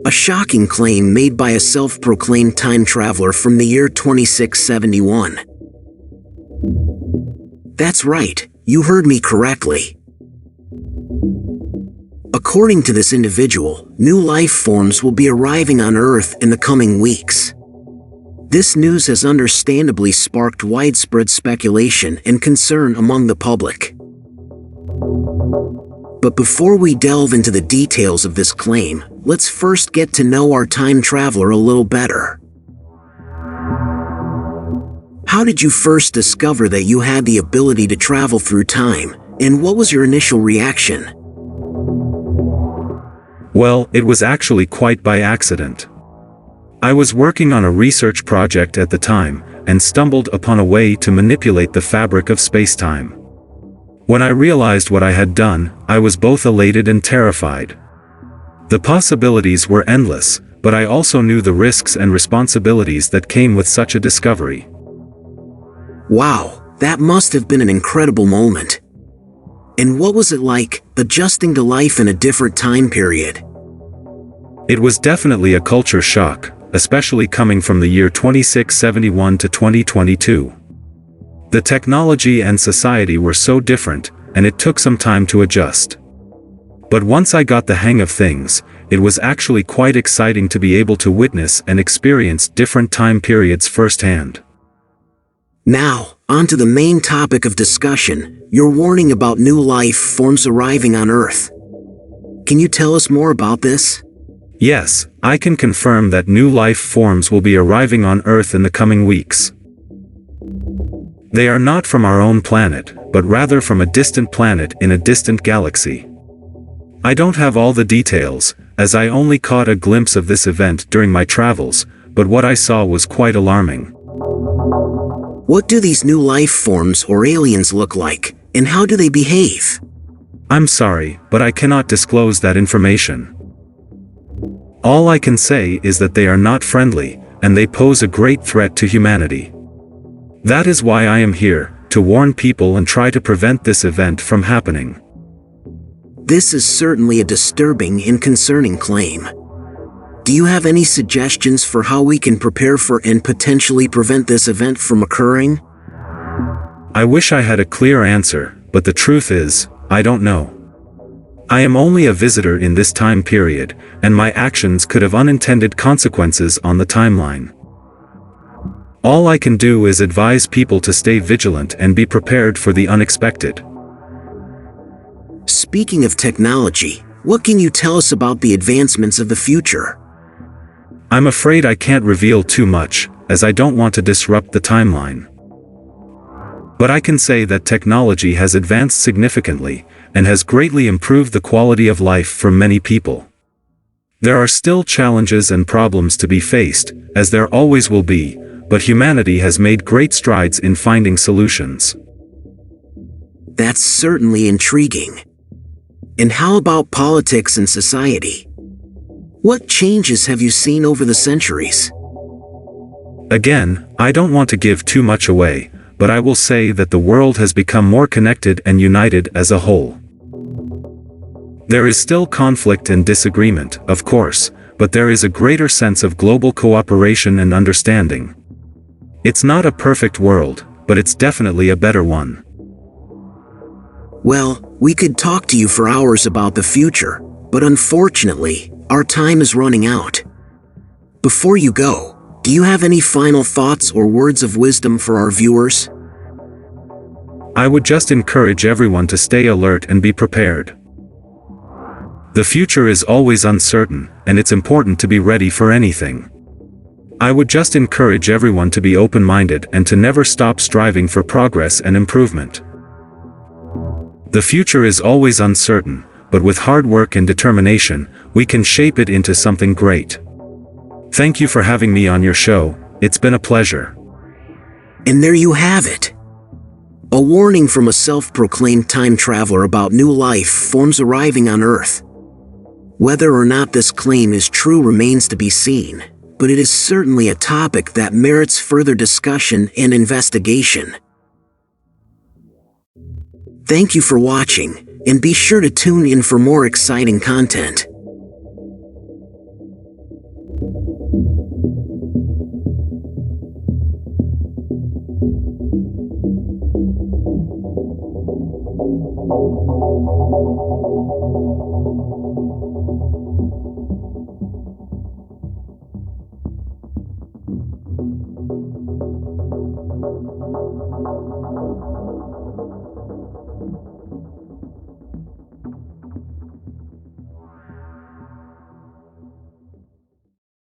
A shocking claim made by a self-proclaimed time traveler from the year 2671. That's right, you heard me correctly. According to this individual, new life forms will be arriving on Earth in the coming weeks. This news has understandably sparked widespread speculation and concern among the public. But before we delve into the details of this claim, let's first get to know our time traveler a little better. How did you first discover that you had the ability to travel through time, and what was your initial reaction? Well, it was actually quite by accident. I was working on a research project at the time, and stumbled upon a way to manipulate the fabric of space-time. When I realized what I had done, I was both elated and terrified. The possibilities were endless, but I also knew the risks and responsibilities that came with such a discovery. Wow, that must have been an incredible moment. And what was it like, adjusting to life in a different time period? It was definitely a culture shock, especially coming from the year 2671 to 2022. The technology and society were so different, and it took some time to adjust. But once I got the hang of things, it was actually quite exciting to be able to witness and experience different time periods firsthand. Now, on to the main topic of discussion, your warning about new life forms arriving on Earth. Can you tell us more about this? Yes, I can confirm that new life forms will be arriving on Earth in the coming weeks. They are not from our own planet, but rather from a distant planet in a distant galaxy. I don't have all the details, as I only caught a glimpse of this event during my travels, but what I saw was quite alarming. What do these new life forms or aliens look like, and how do they behave? I'm sorry, but I cannot disclose that information. All I can say is that they are not friendly, and they pose a great threat to humanity. That is why I am here, to warn people and try to prevent this event from happening. This is certainly a disturbing and concerning claim. Do you have any suggestions for how we can prepare for and potentially prevent this event from occurring? I wish I had a clear answer, but the truth is, I don't know. I am only a visitor in this time period, and my actions could have unintended consequences on the timeline. All I can do is advise people to stay vigilant and be prepared for the unexpected. Speaking of technology, what can you tell us about the advancements of the future? I'm afraid I can't reveal too much, as I don't want to disrupt the timeline. But I can say that technology has advanced significantly, and has greatly improved the quality of life for many people. There are still challenges and problems to be faced, as there always will be, but humanity has made great strides in finding solutions. That's certainly intriguing. And how about politics and society? What changes have you seen over the centuries? Again, I don't want to give too much away, but I will say that the world has become more connected and united as a whole. There is still conflict and disagreement, of course, but there is a greater sense of global cooperation and understanding. It's not a perfect world, but it's definitely a better one. Well, we could talk to you for hours about the future, but unfortunately, our time is running out. Before you go, do you have any final thoughts or words of wisdom for our viewers? I would just encourage everyone to stay alert and be prepared. The future is always uncertain, and it's important to be ready for anything. I would just encourage everyone to be open-minded and to never stop striving for progress and improvement. The future is always uncertain, but with hard work and determination, we can shape it into something great. Thank you for having me on your show, it's been a pleasure. And there you have it. A warning from a self-proclaimed time traveler about new life forms arriving on Earth. Whether or not this claim is true remains to be seen, but it is certainly a topic that merits further discussion and investigation. Thank you for watching, and be sure to tune in for more exciting content.